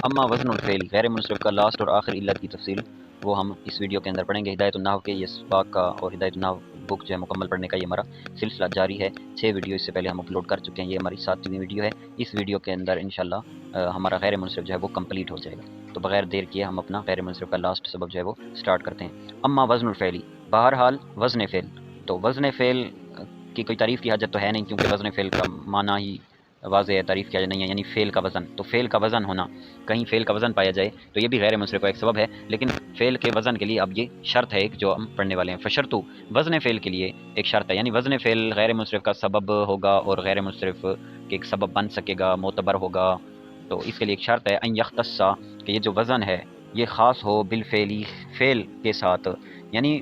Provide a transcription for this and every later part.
اما وزن الفعل غیر منصرف کا لاسٹ اور آخر علت کی تفصیل وہ ہم اس ویڈیو کے اندر پڑھیں گے۔ ہدایت النحو کے یہ اسباق کا اور ہدایت النحو بک جو ہے مکمل پڑھنے کا یہ ہمارا سلسلہ جاری ہے۔ 6 ویڈیو اس سے پہلے ہم اپلوڈ کر چکے ہیں، یہ ہماری 7ویں ویڈیو ہے۔ اس ویڈیو کے اندر انشاءاللہ ہمارا غیر منصرف جو ہے وہ کمپلیٹ ہو جائے گا۔ تو بغیر دیر کیے ہم اپنا غیر منصرف کا لاسٹ سبق جو ہے وہ سٹارٹ کرتے ہیں۔ اما وزن الفعل، بہرحال وزن فعل، تو وزن فعل کی کوئی تعریف کی حاجت تو ہے نہیں، کیونکہ وزن فعل کا معنی ہی واضح ہے، تعریف کیا نہیں ہے، یعنی فعل کا وزن۔ تو فعل کا وزن ہونا، کہیں فعل کا وزن پایا جائے تو یہ بھی غیر منصرف کا ایک سبب ہے، لیکن فعل کے وزن کے لیے اب یہ شرط ہے ایک جو ہم پڑھنے والے ہیں۔ فشرطو، وزن فعل کے لیے ایک شرط ہے، یعنی وزن فعل غیر منصرف کا سبب ہوگا اور غیر منصرف کے ایک سبب بن سکے گا، معتبر ہوگا۔ تو اس کے لیے ایک شرط ہے ان یختص، کہ یہ جو وزن ہے یہ خاص ہو بالفعلی، فعل کے ساتھ، یعنی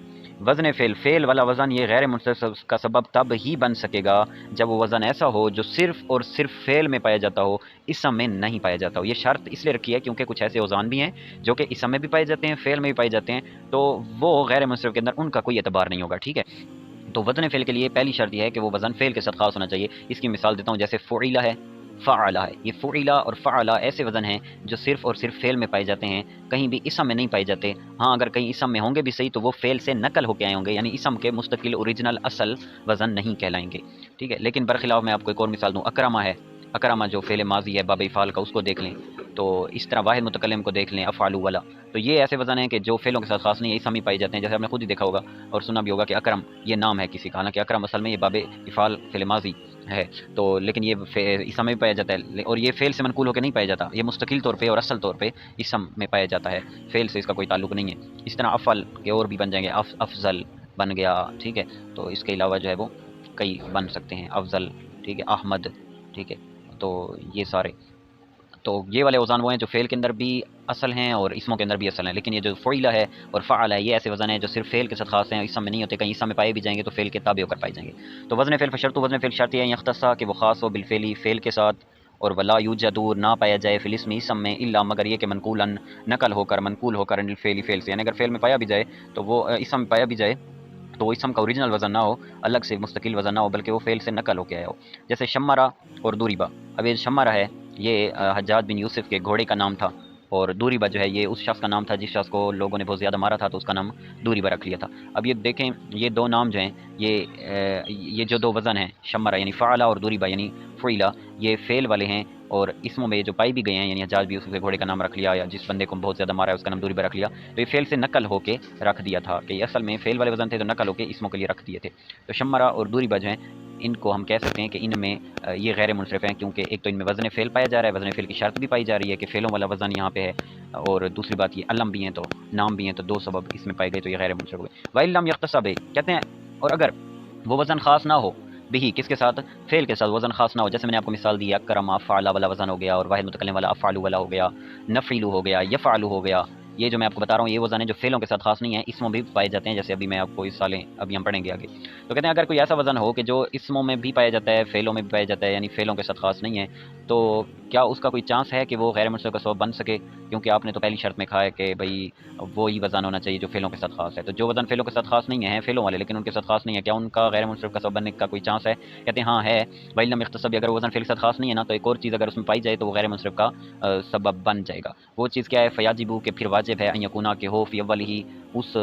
وزن فعل، فعل والا وزن یہ غیر منصرف کا سبب تب ہی بن سکے گا جب وہ وزن ایسا ہو جو صرف اور صرف فعل میں پایا جاتا ہو، اسم میں نہیں پایا جاتا ہو۔ یہ شرط اس لیے رکھی ہے کیونکہ کچھ ایسے اوزان بھی ہیں جو کہ اسم میں بھی پائے جاتے ہیں، فعل میں بھی پائے جاتے ہیں، تو وہ غیر منصرف کے اندر ان کا کوئی اعتبار نہیں ہوگا، ٹھیک ہے۔ تو وزن فعل کے لیے پہلی شرط یہ ہے کہ وہ وزن فعل کے ساتھ خاص ہونا چاہیے۔ اس کی مثال دیتا ہوں، جیسے فعیلہ ہے، فعلہ ہے۔ یہ فعیلہ اور فعلہ ایسے وزن ہیں جو صرف اور صرف فعل میں پائے جاتے ہیں، کہیں بھی اسم میں نہیں پائے جاتے۔ ہاں اگر کہیں اسم میں ہوں گے بھی صحیح تو وہ فعل سے نقل ہو کے آئے ہوں گے، یعنی اسم کے مستقل اوریجنل اصل وزن نہیں کہلائیں گے، ٹھیک ہے۔ لیکن برخلاف میں آپ کو ایک اور مثال دوں، اکرمہ ہے، اکرمہ جو فعل ماضی ہے باب افعال کا، اس کو دیکھ لیں۔ تو اس طرح واحد متکلم کو دیکھ لیں، افعلوا والا، تو یہ ایسے وزن ہیں کہ جو فعلوں کے ساتھ خاص نہیں ہے، اسم ہی پائے جاتے ہیں۔ جیسے آپ نے خود ہی دیکھا ہوگا اور سنا بھی ہوگا کہ اکرم یہ نام ہے کسی کا، حالانکہ اکرم اصل میں یہ باب افعال فعل ماضی ہے، تو لیکن یہ اسم میں بھی پایا جاتا ہے، اور یہ فعل سے منقول ہو کے نہیں پایا جاتا، یہ مستقل طور پہ اور اصل طور پہ اسم میں پایا جاتا ہے، فعل سے اس کا کوئی تعلق نہیں ہے۔ اس طرح افعل کے اور بھی بن جائیں گے، افضل بن گیا، ٹھیک ہے۔ تو اس کے علاوہ جو ہے وہ کئی بن سکتے ہیں، افضل، ٹھیک ہے، احمد، ٹھیک ہے۔ تو یہ سارے، تو یہ والے اوزان وہ ہیں جو فعل کے اندر بھی اصل ہیں اور اسموں کے اندر بھی اصل ہیں، لیکن یہ جو فعیلہ ہے اور فعل ہے یہ ایسے وزن ہیں جو صرف فعل کے ساتھ خاص ہیں، اسم میں نہیں ہوتے، کہیں اسم میں پائے بھی جائیں گے تو فعل کے تابع ہو کر پائے جائیں گے۔ تو وزن فعل فشرط، وزن فعل شرط یہ ہے یختص، کہ وہ خاص ہو بالفعلی، فعل کے ساتھ، اور ولا یوجد، نہ پایا جائے فی الاسم، اسم میں، الا مگر یہ کہ منقولا، نقل ہو کر، منقول ہو کر، الفعلی، فعل سے، یعنی اگر فعل میں پایا بھی جائے تو وہ اسم میں پایا بھی جائے تو وہ اسم کا اوریجنل وزن نہ ہو، الگ سے مستقل وزن نہ ہو، بلکہ وہ فعل سے نقل ہو کے آیا ہو۔ جیسے شمرہ اور دوریبا، اب یہ شمرہ ہے یہ حجاج بن یوسف کے گھوڑے کا نام تھا، اور دوریبا جو ہے یہ اس شخص کا نام تھا جس شخص کو لوگوں نے بہت زیادہ مارا تھا، تو اس کا نام دوریبا رکھ لیا تھا۔ اب یہ دیکھیں یہ دو نام جو ہیں، یہ جو دو وزن ہیں، شمرہ یعنی فعلہ اور دوریبا یعنی فعیلہ، یہ فعل والے ہیں، اور اسموں میں جو پائی بھی گئے ہیں، یعنی حجاج بن یوسف کے گھوڑے کا نام رکھ لیا، یا جس بندے کو بہت زیادہ مارا ہے اس کا نام دوریبا رکھ لیا، تو یہ فعل سے نقل ہو کے رکھ دیا تھا، کہ یہ اصل میں فعل والے وزن تھے تو نقل ہو کے اسموں کے لیے رکھ دیے تھے۔ تو شمرہ اور دوریبا جو ہیں ان کو ہم کہہ سکتے ہیں کہ ان میں یہ غیر منصرف ہیں، کیونکہ ایک تو ان میں وزن فعل پایا جا رہا ہے، وزن فعل کی شرط بھی پائی جا رہی ہے کہ فعلوں والا وزن یہاں پہ ہے، اور دوسری بات یہ علم بھی ہیں، تو نام بھی ہیں، تو دو سبب اس میں پائے گئے تو یہ غیر منصرف ہوئے۔ وَإِن لَمْ يَخْتَصَ بِهِ، کہتے ہیں اور اگر وہ وزن خاص نہ ہو بھی، کس کے ساتھ؟ فعل کے ساتھ وزن خاص نہ ہو، جیسے میں نے آپ کو مثال دی، اکرم فعل والا وزن ہو گیا، اور واحد متکلم والا افعل والا ہو گیا، نفعل ہو گیا، یفعل ہو گیا، یہ جو میں آپ کو بتا رہا ہوں یہ وزن ہے جو فعلوں کے ساتھ خاص نہیں ہے، اسموں میں بھی پائے جاتے ہیں، جیسے ابھی میں آپ کو اس سالیں ابھی ہم پڑھیں گے آگے۔ تو کہتے ہیں اگر کوئی ایسا وزن ہو کہ جو اسموں میں بھی پایا جاتا ہے، فعلوں میں بھی پایا جاتا ہے، یعنی فعلوں کے ساتھ خاص نہیں ہے، تو کیا اس کا کوئی چانس ہے کہ وہ غیر منصرف کا سبب بن سکے؟ کیونکہ آپ نے تو پہلی شرط میں کہا ہے کہ بھائی وہی وزن ہونا چاہیے جو فعلوں کے ساتھ خاص ہے، تو جو وزن فعلوں کے ساتھ خاص نہیں ہے، فعلوں والے لیکن ان کے ساتھ خاص نہیں ہے، کیا ان کا غیر منصرف کا سبب بننے کا کوئی چانس ہے؟ کہتے ہیں ہاں ہے۔ وَإِن لَمْ يَخْتَصَ بِهِ، اگر وہ وزن فعل کے ساتھ خاص نہیں ہے نا، تو ایک اور چیز اگر اس میں پائی جائے تو وہ غیر منصرف کا سبب بن جائے گا۔ وہ چیز کیا ہے؟ فیاجب، کہ پھر واجب ہے، ان یکونا کہ ہو، فی اولہ، اس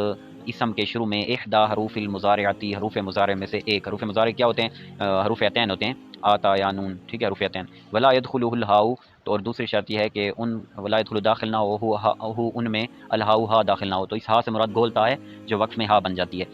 اسم کے شروع میں، احدی حروف المضارعتی، حروف مضارع میں سے ایک، حروف مضارع کیا ہوتے ہیں؟ حروف عطین ہوتے ہیں، آتا یا نون، ٹھیک ہے، حروف عطین۔ ولا يدخلہ الہاء، تو اور دوسری شرط یہ ہے کہ ان ولا يدخل داخل نہ ہو ان میں الہاء ہا داخل نہ ہو، تو اس ہا سے مراد گولتا ہے جو وقف میں ہا بن جاتی ہے۔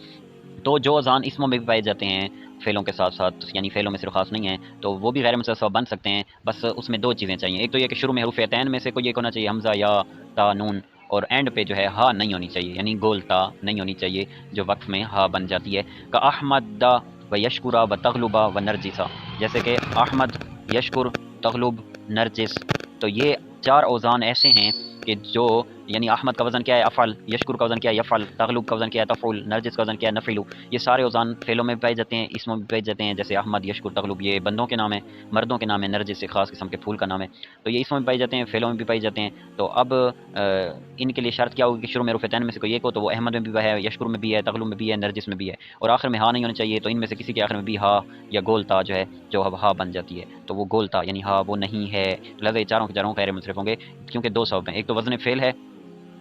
تو جو اذان اسموں میں بھی پائے جاتے ہیں فعلوں کے ساتھ ساتھ، یعنی فعلوں میں صرف خاص نہیں ہیں، تو وہ بھی غیر منصرف بن سکتے ہیں، بس اس میں دو چیزیں چاہیے، ایک تو یہ کہ شروع میں حروف عطین میں سے کوئی ایک ہونا چاہیے، حمزہ یا تا نون، اور اینڈ پہ جو ہے ہا نہیں ہونی چاہیے، یعنی گول تا نہیں ہونی چاہیے جو وقف میں ہا بن جاتی ہے۔ کہ احمد و یشکرا و تغلبا و نرجسا، جیسے کہ احمد، یشکر، تغلب، نرجس، تو یہ چار اوزان ایسے ہیں کہ جو یعنی احمد کا وزن کیا ہے افعل، یشکر کا وزن کیا ہے یفعل، تغلب کا وزن کیا ہے تفعول، نرجس کا وزن کیا ہے نفعل. یہ سارے اوزان فعلوں میں بھی پائے جاتے ہیں، اسموں میں بھی پائے جاتے ہیں. جیسے احمد، یشکر، تغلب یہ بندوں کے نام ہیں، مردوں کے نام ہیں. نرجس ایک خاص قسم کے پھول کا نام ہے. تو یہ اسموں میں پائے جاتے ہیں، فعلوں میں بھی پائے جاتے ہیں. تو اب ان کے لیے شرط کیا ہوگی کہ شروع میں رفعتین میں سے کوئی ایک ہو، تو وہ احمد میں بھی ہے، یشکر میں بھی ہے، تغلب میں بھی ہے، نرجس میں بھی ہے، اور آخر میں ہا نہیں ہونا چاہیے. تو ان میں سے کسی کے آخر میں بھی ہا یا گول تا جو ہے جو اب ہا بن جاتی ہے، تو وہ گول تا یعنی ہا وہ نہیں ہے. لہٰذا یہ چاروں کے چاروں غیر منصرف ہوں گے، کیونکہ دو سبب ہیں. ایک تو وزن فعل ہے،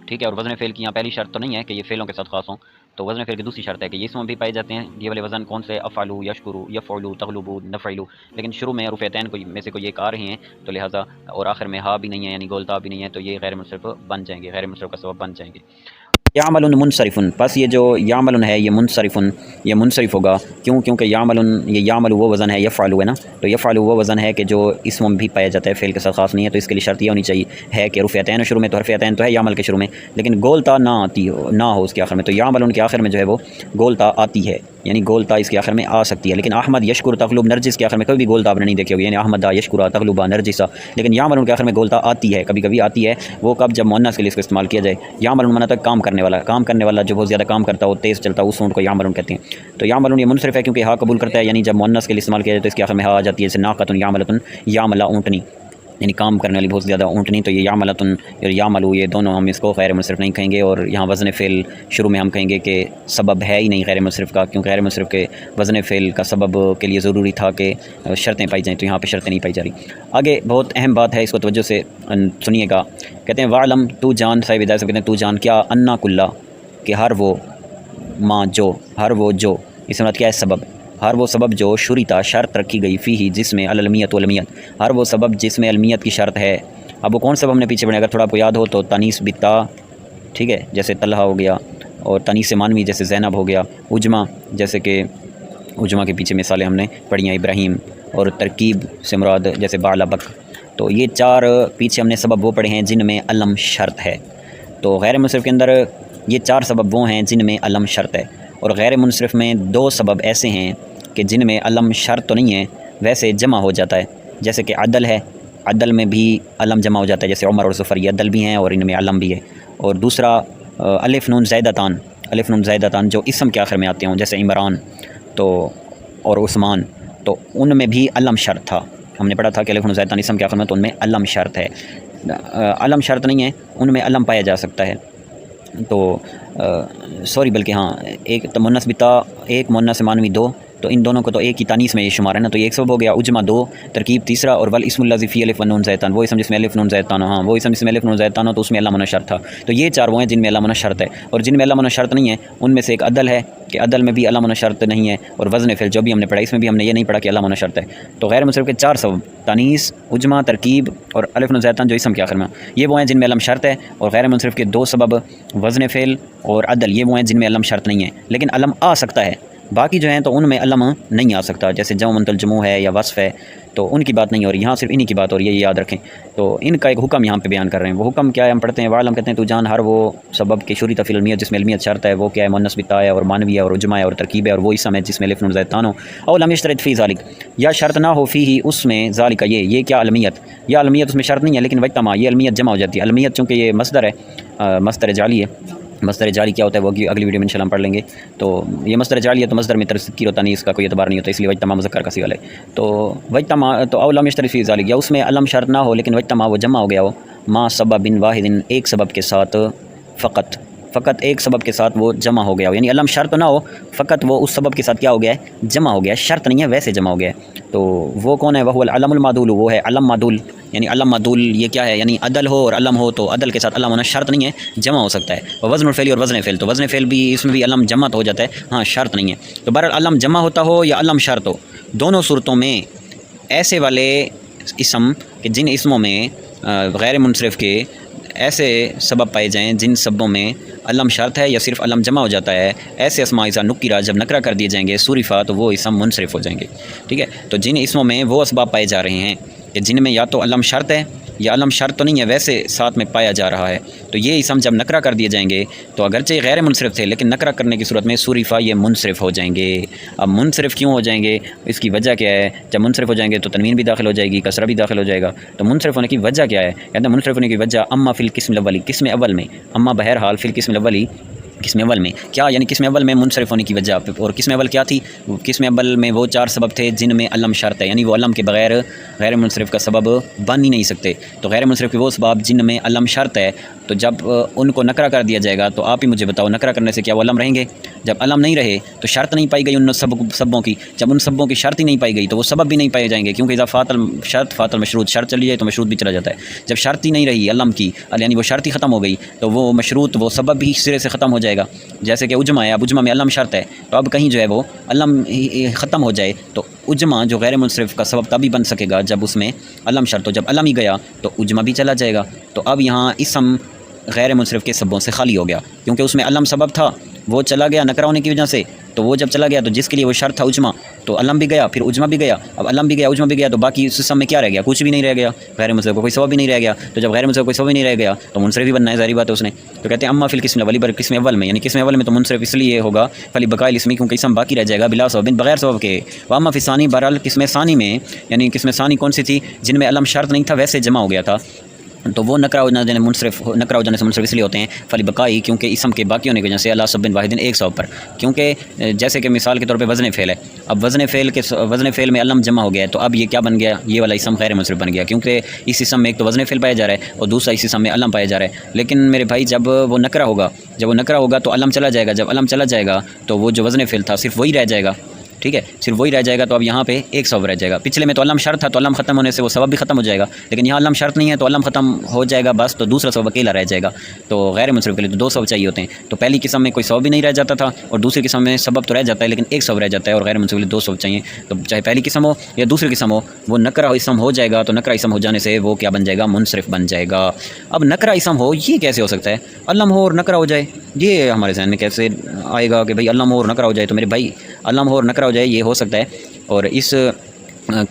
ٹھیک ہے، اور وزن فعل کی یہاں پہلی شرط تو نہیں ہے کہ یہ فعلوں کے ساتھ خاص ہوں. تو وزن فعل کی دوسری شرط ہے کہ یہ اسم میں بھی پائے جاتے ہیں. یہ والے وزن کون سے؟ افعلو، یشکرو، یفعلو، تغلبو، نفعلو. لیکن شروع میں رفعتین میں سے کوئی ایک آ رہے ہیں، تو لہٰذا اور آخر میں ہا بھی نہیں ہے یعنی گول تا بھی نہیں ہے، تو یہ غیر منصرف بن جائیں گے، غیر منصرف کا سبب بن جائیں گے. یعمل منصرف، پس یہ جو یعمل ہے یہ منصرف، یہ منصرف ہوگا. کیوں؟ کیونکہ یعمل، یہ یعمل وہ وزن ہے، یفعل ہے نا، تو یفعل وہ وزن ہے کہ جو اسم میں بھی پایا جاتا ہے، فعل کے ساتھ خاص نہیں ہے. تو اس کے لیے شرط یہ ہونی چاہیے ہے کہ رفعتین شروع میں، تو رفعتین تو ہے یعمل کے شروع میں، لیکن گولتا نہ آتی ہو، نہ ہو اس کے آخر میں. تو یعمل کے آخر میں جو ہے وہ گولتا آتی ہے، یعنی گولتا اس کے آخر میں آ سکتی ہے. لیکن احمد، یشکر، تغلب، نرجس کے آخر میں کبھی بھی گولتا آپ نے نہیں دیکھی ہوگی، یعنی احمد، یشکر، تغلب، نرجسا. لیکن یعمل کے آخر میں گولتا آتی ہے، کبھی کبھی آتی ہے. وہ کب؟ جب مؤنث کے لیے اس کو استعمال کیا جائے. یعمل مانا تک کام کرنے والا، کام کرنے والا جو بہت زیادہ کام کرتا ہو، تیز چلتا ہو، اس اونٹ کو یعمل کہتے ہیں. تو یعمل یہ منصرف ہے کیونکہ ہا قبول کرتا ہے، یعنی جب مؤنث کے لیے استعمال کیا جائے تو اس کے آخر میں ہا آ جاتی ہے. جیسے ناقۃ یعملۃ، یعملا اونٹنی، یعنی کام کرنے والی بہت زیادہ اونٹنی. تو یہ یعملۃ اور یعملو یہ دونوں ہم اس کو غیر منصرف نہیں کہیں گے. اور یہاں وزن فعل شروع میں ہم کہیں گے کہ سبب ہے ہی نہیں غیر منصرف کا، کیونکہ غیر منصرف کے وزن فعل کا سبب کے لیے ضروری تھا کہ شرطیں پائی جائیں، تو یہاں پہ شرطیں نہیں پائی جا رہی. آگے بہت اہم بات ہے، اس کو توجہ سے سنیے گا. کہتے ہیں وعلم، تو جان، صاحب ہدایت سے کہتے ہیں تو جان کیا، انا کلا، کہ ہر وہ ماں جو، ہر وہ جو، اس میں کیا ہے سبب، ہر وہ سبب جو شریطہ شرط رکھی گئی فی ہی جس میں العلمیت و علمیت، ہر وہ سبب جس میں علمیت کی شرط ہے. اب وہ کون سبب ہم نے پیچھے پڑھے، اگر تھوڑا آپ کو یاد ہو تو تانیس بتا، ٹھیک ہے، جیسے طلحہ ہو گیا، اور تانیس مانوی جیسے زینب ہو گیا، اجما جیسے کہ اجما کے پیچھے مثالیں ہم نے پڑھی ہیں ابراہیم، اور ترکیب سے مراد جیسے بعلبک. تو یہ چار پیچھے ہم نے سبب وہ پڑھے ہیں جن میں علم شرط ہے. تو غیر منصرف کے اندر یہ چار سبب وہ ہیں جن میں علم شرط ہے، اور غیر منصرف میں دو سبب ایسے ہیں کہ جن میں علم شرط تو نہیں ہے، ویسے جمع ہو جاتا ہے. جیسے کہ عدل ہے، عدل میں بھی علم جمع ہو جاتا ہے، جیسے عمر اور ظفر یہ عدل بھی ہیں اور ان میں علم بھی ہے. اور دوسرا الف نون زائدتان، الف نون زائدتان جو اسم کے آخر میں آتے ہوں، جیسے عمران تو اور عثمان، تو ان میں بھی علم شرط تھا. ہم نے پڑھا تھا کہ الف نون زائدتان اسم کے آخر میں، تو ان میں علم شرط ہے. علم شرط نہیں ہے، ان میں علم پایا جا سکتا ہے. تو سوری بلکہ ہاں، ایک مؤنث بتا، ایک مؤنث مانوی دو، تو ان دونوں کو تو ایک ہی تانیث میں یہ شمار ہے نا. تو یہ ایک سبب ہو گیا، اجما دو، ترکیب تیسرا، اور والاسم الذی فی الف ونون زائدتان، وہ اسم جس میں الف نون زائدتان ہو، ہاں وہ اسم جس میں الف نون زائدتان ہو تو اس میں علم ہونا شرط تھا. تو یہ چار وہ ہیں جن میں علم ہونا شرط ہے. اور جن میں علم ہونا شرط نہیں ہے ان میں سے ایک عدل ہے کہ عدل میں بھی علم ہونا شرط نہیں ہے. اور وزن فعل جو بھی ہم نے پڑھا اس میں بھی ہم نے یہ نہیں پڑھا کہ علم ہونا شرط ہے. تو غیر منصرف کے چار سبب، تانیث، اجما، ترکیب اور الف نون زائدتان جو اسم کے آخر میں، یہ وہ ہیں جن میں علم شرط ہے. اور غیر منصرف کے دو سبب، وزن فعل اور عدل، یہ وہ ہیں جن میں علم شرط نہیں ہے لیکن علم آ سکتا ہے. باقی جو ہیں تو ان میں علم نہیں آ سکتا، جیسے جمع منتل جموع ہے یا وصف ہے، تو ان کی بات نہیں ہو رہی، یہاں صرف انہی کی بات ہو رہی ہے، یہ یاد رکھیں. تو ان کا ایک حکم یہاں پہ بیان کر رہے ہیں. وہ حکم کیا ہے ہم پڑھتے ہیں. وعلم کہتے ہیں تو جان ہر وہ سبب کے شروع تفیل علمیت جس میں علمیت شرط ہے، وہ کیا ہے، مؤنث بتا ہے اور مانوی ہے اور اجماع ہے اور ترکیب ہے، اور وہ اسم ہے جس میں الف نون زائدتان ہو. او لم یشترط فی ذالک، یا شرط نہ ہو فی ہی اس میں، ذالک یہ کیا علمیت، یا علمیت اس میں شرط نہیں ہے لیکن وجتمع، یہ علمیت جمع ہو جاتی ہے. علمیت چونکہ یہ مصدر ہے، مصدر جعلی ہے. مصدر جعلی کیا ہوتا ہے وہ اگلی ویڈیو میں انشاءاللہ ہم پڑھ لیں گے. تو یہ مصدر جعلی ہے، تو مصدر میں تذکیر و تانیث کا کوئی اعتبار نہیں ہوتا، اس لیے وجتمع مذکر کا صیغہ ہے. تو وجتمع تو او لم یشترط فی ذالک، یا اس میں علم شرط نہ ہو لیکن وجتمع وہ جمع ہو گیا ہو، ما سبب واحد، ایک سبب کے ساتھ، فقط ایک سبب کے ساتھ وہ جمع ہو گیا ہو، یعنی علم شرط نہ ہو، فقط وہ اس سبب کے ساتھ کیا ہو گیا ہے، جمع ہو گیا ہے، شرط نہیں ہے ویسے جمع ہو گیا ہے. تو وہ کون ہے، وہ العلم المعدول، وہ ہے علم معدول. یعنی علم معدول یہ کیا ہے، یعنی عدل ہو اور علم ہو، تو عدل کے ساتھ علم ہونا شرط نہیں ہے، جمع ہو سکتا ہے. وزن الفعل اور وزن فعل، تو وزن فعل بھی اس میں بھی علم جمع تو ہو جاتا ہے، ہاں شرط نہیں ہے. تو بہرحال علم جمع ہوتا ہو یا علم شرط ہو، دونوں صورتوں میں ایسے والے اسم کہ جن اسموں میں غیر منصرف کے ایسے سبب پائے جائیں جن سببوں میں علم شرط ہے یا صرف علم جمع ہو جاتا ہے، ایسے اسماء اذا نکرا جب نکرہ کر دیے جائیں گے، صرفا تو وہ اسم منصرف ہو جائیں گے. ٹھیک ہے. تو جن اسموں میں وہ اسباب پائے جا رہے ہیں کہ جن میں یا تو علم شرط ہے یہ علم شرط تو نہیں ہے، ویسے ساتھ میں پایا جا رہا ہے، تو یہ اسم جب نکرہ کر دیے جائیں گے تو اگرچہ غیر منصرف تھے لیکن نکرہ کرنے کی صورت میں صرفا یہ منصرف ہو جائیں گے۔ اب منصرف کیوں ہو جائیں گے، اس کی وجہ کیا ہے؟ جب منصرف ہو جائیں گے تو تنوین بھی داخل ہو جائے گی، کسرہ بھی داخل ہو جائے گا، تو منصرف ہونے کی وجہ کیا ہے؟ کہتے ہیں منصرف ہونے کی وجہ اما فی القسم الاولی، قسم اول میں، اما بہرحال فی القسم الاولی، قسم اول میں کیا، یعنی قسم اول میں منصرف ہونے کی وجہ، اور قسم اول کیا تھی؟ قسم اول میں وہ 4 سبب تھے جن میں علم شرط ہے، یعنی وہ علم کے بغیر غیر منصرف کا سبب بن ہی نہیں سکتے، تو غیر منصرف کے وہ اسباب جن میں علم شرط ہے، تو جب ان کو نکرہ کر دیا جائے گا تو آپ ہی مجھے بتاؤ نکرہ کرنے سے کیا وہ علم رہیں گے؟ جب علم نہیں رہے تو شرط نہیں پائی گئی ان سبوں کی، جب ان سبوں کی شرط ہی نہیں پائی گئی تو وہ سبب بھی نہیں پائے جائیں گے، کیونکہ اذا فات الشرط فات المشروط، شرط چلی جائے تو مشروط بھی چلا جاتا ہے، جب شرط ہی نہیں رہی علم کی، یعنی وہ شرط ہی ختم ہو گئی تو وہ مشروط وہ سبب بھی سرے سے ختم ہو جائے گا، جیسے کہ اجماع ہے، اب اجماع میں علم شرط ہے، تو اب کہیں جو ہے وہ علم ختم ہو جائے تو اجماع جو غیر منصرف کا سبب تبھی بن سکے گا جب اس میں علم شرط ہو، جب علم ہی گیا تو اجماع بھی چلا جائے گا، تو اب یہاں اسم غیر منصرف کے سبوں سے خالی ہو گیا، کیونکہ اس میں علم سبب تھا وہ چلا گیا نکرہ ہونے کی وجہ سے، تو وہ جب چلا گیا تو جس کے لیے وہ شرط تھا اجماع، تو علم بھی گیا، پھر اجماع بھی گیا، اب علم بھی گیا اجماع بھی گیا، تو باقی اس سب میں کیا رہ گیا؟ کچھ بھی نہیں رہ گیا، غیر منصرف کو کوئی سبب بھی نہیں رہ گیا، تو جب غیر منصرف کوئی سبب بھی نہیں رہ گیا تو منصرف ہی بننا ہے، ظاہری بات ہے اس نے، تو کہتے ہیں اما فی القسم الاولی، پر قسم اول میں، یعنی قسم اول میں تو منصرف اس لیے ہوگا فلی بقاء الاسم، کیونکہ اسم باقی رہ جائے گا بلا سبب، بغیر سبب کے، واما فی ثانی، بہرحال قسم ثانی میں، یعنی قسم ثانی کون سی تھی؟ جن میں علم شرط نہیں تھا ویسے جمع ہو گیا تھا، تو وہ نکرہ ہو جانے نکرہ ہو جانے سے منصرف اس لیے ہوتے ہیں فلی بقائی، کیونکہ اسم کے باقی ہونے کی وجہ سے اللہ سب واحد ایک سبب پر، کیونکہ جیسے کہ مثال کے طور پہ وزن فعل ہے، اب وزن فعل میں علم جمع ہو گیا ہے تو اب یہ کیا بن گیا؟ یہ والا اسم غیر منصرف بن گیا، کیونکہ اس اسم میں ایک تو وزن فعل پایا جا رہا ہے اور دوسرا اس اسم میں علم پایا جا رہا ہے، لیکن میرے بھائی جب وہ نکرہ ہوگا تو علم چلا جائے گا، جب علم چلا جائے گا تو وہ جو وزن فعل تھا صرف وہی رہ جائے گا، ٹھیک ہے، صرف وہی رہ جائے گا، تو اب یہاں پہ ایک سبب رہ جائے گا، پچھلے میں تو علم شرط تھا تو علم ختم ہونے سے وہ سبب بھی ختم ہو جائے گا، لیکن یہاں علم شرط نہیں ہے تو علم ختم ہو جائے گا بس، تو دوسرا سبب اکیلا رہ جائے گا، تو غیر منصرف کے لیے تو 2 سبب چاہیے ہوتے ہیں، تو پہلی قسم میں کوئی سبب بھی نہیں رہ جاتا تھا اور دوسری قسم میں سبب تو رہ جاتا ہے لیکن ایک سبب رہ جاتا ہے، اور غیر منصرف کے لیے 2 سبب چاہیے، تو چاہے پہلی قسم ہو یا دوسری قسم ہو وہ نکرہ اسم ہو جائے گا، تو نکرہ اسم ہو جانے سے وہ کیا بن جائے گا؟ منصرف بن جائے گا۔ اب نکرہ اسم ہو یہ کیسے ہو سکتا ہے؟ علم ہو اور نکرہ ہو جائے، یہ ہمارے ذہن میں کیسے آئے گا کہ بھائی علم ہو اور نکرہ ہو جائے؟ تو میرے بھائی علم ہو اور نکرہ ہو جائے یہ ہو سکتا ہے، اور اس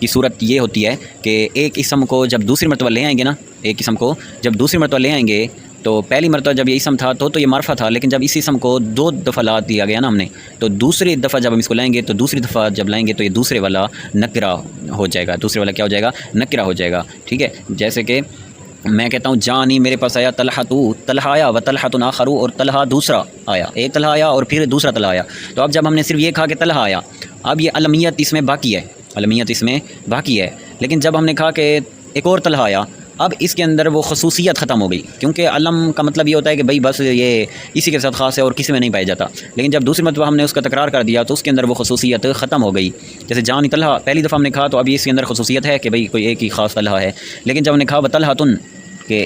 کی صورت یہ ہوتی ہے کہ ایک اسم کو جب دوسری مرتبہ لے آئیں گے نا، ایک اسم کو جب دوسری مرتبہ لے آئیں گے تو پہلی مرتبہ جب یہ اسم تھا تو یہ معرفہ تھا، لیکن جب اس اسم کو 2 دفعہ لا دیا گیا نا ہم نے، تو دوسری دفعہ جب ہم اس کو لائیں گے تو دوسری دفعہ جب لائیں گے تو یہ دوسرے والا نکرہ ہو جائے گا، دوسرے والا کیا ہو جائے گا؟ نکرہ ہو جائے گا، ٹھیک ہے، جیسے کہ میں کہتا ہوں جانی میرے پاس آیا طلحہ آیا و طلحۃ آخر، اور طلحہ دوسرا آیا، ایک طلحہ آیا اور پھر دوسرا طلحہ آیا، تو اب جب ہم نے صرف یہ کہا کہ طلحہ آیا، اب یہ علمیت اس میں باقی ہے، علمیت اس میں باقی ہے، لیکن جب ہم نے کہا کہ ایک اور طلحہ آیا، اب اس کے اندر وہ خصوصیت ختم ہو گئی، کیونکہ علم کا مطلب یہ ہوتا ہے کہ بھائی بس یہ اسی کے ساتھ خاص ہے اور کسی میں نہیں پایا جاتا، لیکن جب دوسری مرتبہ ہم نے اس کا تکرار کر دیا تو اس کے اندر وہ خصوصیت ختم ہو گئی، جیسے جان طلحہ پہلی دفعہ ہم نے کہا تو اب اس کے اندر خصوصیت ہے کہ بھئی کوئی ایک ہی خاص طلحہ ہے، لیکن جب ہم نے کہا وطلحۃن کہ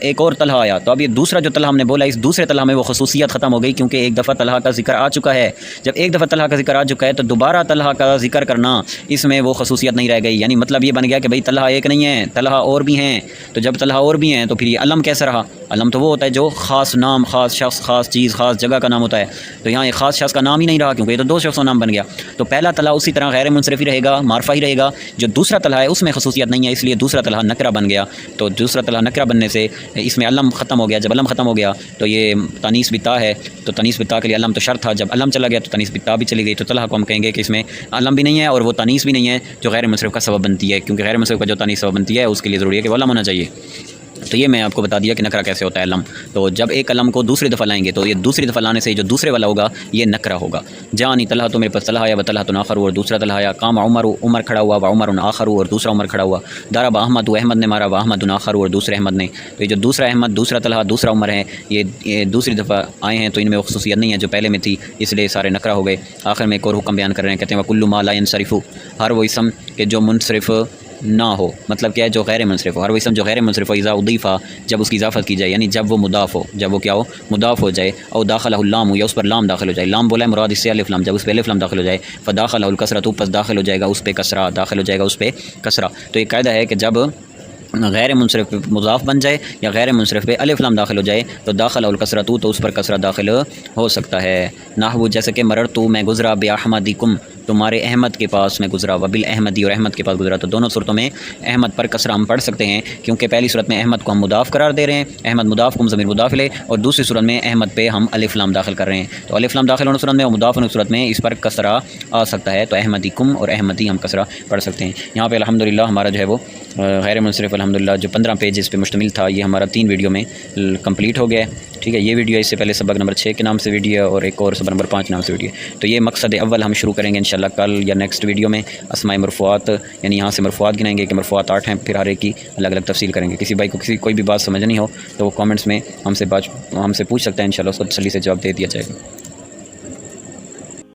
ایک اور طلحہ آیا، تو اب یہ دوسرا جو طلحہ ہم نے بولا اس دوسرے طلحہ میں وہ خصوصیت ختم ہو گئی، کیونکہ ایک دفعہ طلحہ کا ذکر آ چکا ہے، جب ایک دفعہ طلحہ کا ذکر آ چکا ہے تو دوبارہ طلحہ کا ذکر کرنا اس میں وہ خصوصیت نہیں رہ گئی، یعنی مطلب یہ بن گیا کہ بھئی طلحہ ایک نہیں ہے، طلحہ اور بھی ہیں، تو جب طلحہ اور بھی ہیں تو پھر یہ علم کیسا رہا؟ علم تو وہ ہوتا ہے جو خاص نام، خاص شخص، خاص چیز، خاص جگہ کا نام ہوتا ہے، تو یہاں ایک خاص شخص کا نام ہی نہیں رہا، کیونکہ یہ تو 2 شخصوں کا نام بن گیا، تو پہلا طلحہ اسی طرح غیر منصرف ہی رہے گا، معرفہ ہی رہے گا، جو دوسرا طلحہ ہے اس میں خصوصیت نہیں ہے، اس لیے دوسرا طلحہ نکرہ بن گیا، تو دوسرا طلحہ نکرہ بننے سے اس میں علم ختم ہو گیا، جب علم ختم ہو گیا تو یہ تانیث بتا ہے، تو تانیث بتا کے لیے علم تو شرط تھا، جب علم چلا گیا تو تانیث بتا بھی چلی گئی، تو طلحہ کو ہم کہیں گے کہ اس میں علم بھی نہیں ہے اور وہ تانیث بھی نہیں ہے جو غیر منصرف کا سبب بنتی ہے، کیونکہ غیر منصرف کا جو تانیث سبب بنتی ہے اس کے لیے ضروری ہے کہ وہ علم ہونا چاہیے، تو یہ میں آپ کو بتا دیا کہ نکرہ کیسے ہوتا ہے علم، تو جب ایک علم کو دوسری دفعہ لائیں گے تو یہ دوسری دفعہ لانے سے جو دوسرے والا ہوگا یہ نکرہ ہوگا، جانی طلحہ تو میرے پاس طلحہ آیا و طلحۃ آخر، اور دوسرا طلحہ آیا، قام عمر، عمر کھڑا ہوا، و عمر آخر، اور دوسرا عمر کھڑا ہوا، ضرب احمد، احمد نے مارا، و احمد آخر، اور دوسرے احمد نے، تو یہ جو دوسرا احمد، دوسرا طلحہ، دوسرا عمر ہے یہ دوسری دفعہ آئے ہیں، تو ان میں وہ خصوصیت نہیں ہے جو پہلے میں تھی، اس لیے سارے نکرہ ہو گئے۔ آخر میں ایک اور حکم بیان کر رہے ہیں، کہتے ہیں وَكُلُّ مَا لَا يَنصَرِفُ، ہر وہ اسم کہ جو منصرف نہ ہو، مطلب کیا ہے جو غیر منصرف ہو، ہر وہ اسم جو غیر منصرف ہو، اذا اضیفہ جب اس کی اضافت کی جائے، یعنی جب وہ مضاف ہو، جب وہ کیا ہو؟ مضاف ہو جائے، او داخلہ اللام، یا اس پر لام داخل ہو جائے، لام بولا ہے مراد اس سے الف لام، جب اس پہ الف لام داخل ہو جائے، فداخلہ الکسرہ تو پس داخل ہو جائے گا اس پہ کسرہ، داخل ہو جائے گا اس پہ کسرہ، تو یہ قاعدہ ہے کہ جب غیر منصرف پہ مضاف بن جائے یا غیر منصرف پہ الف لام داخل ہو جائے تو داخل الکسرۃ تو اس پر کسرہ داخل ہو سکتا ہے، نحو جیسے کہ مررتو میں گزرا باحمدکم، تمہارے احمد کے پاس میں گزرا، وبل احمدی اور احمد کے پاس گزرا، تو دونوں صورتوں میں احمد پر کسرہ ہم پڑھ سکتے ہیں، کیونکہ پہلی صورت میں احمد کو ہم مضاف قرار دے رہے ہیں، احمد مضاف کو ضمیر مضاف الیہ، اور دوسری صورت میں احمد پہ ہم الف لام داخل کر رہے ہیں، تو الف لام داخل ہونے صورت میں اور مضاف ہونے صورت میں اس پر کسرہ آ سکتا ہے، تو احمدی کم اور احمدی ہم کسرہ پڑھ سکتے ہیں۔ یہاں پہ الحمدللہ ہمارا جو ہے وہ غیر منصرف الحمدللہ جو 15 پیجز پہ مشتمل تھا، یہ ہمارا 3 ویڈیو میں کمپلیٹ ہو گیا ہے، ٹھیک ہے۔ یہ ویڈیو اس سے پہلے سبق نمبر 6 کے نام سے ویڈیو اور ایک اور سبق نمبر 5 نام سے ویڈیو، تو یہ مقصد اول ہم شروع کریں گے انشاءاللہ کل یا نیکسٹ ویڈیو میں، اسماء مرفوعات، یعنی یہاں سے مرفوعات گنائیں گے کہ مرفوعات 8 ہیں، پھر ہر ایک کی الگ الگ تفصیل کریں گے۔ کسی بھائی کو کوئی بھی بات سمجھ نہیں ہو تو وہ کامنٹس میں ہم سے پوچھ سکتا ہے، انشاءاللہ اس کو تسلی سے جواب دے دیا جائے گا۔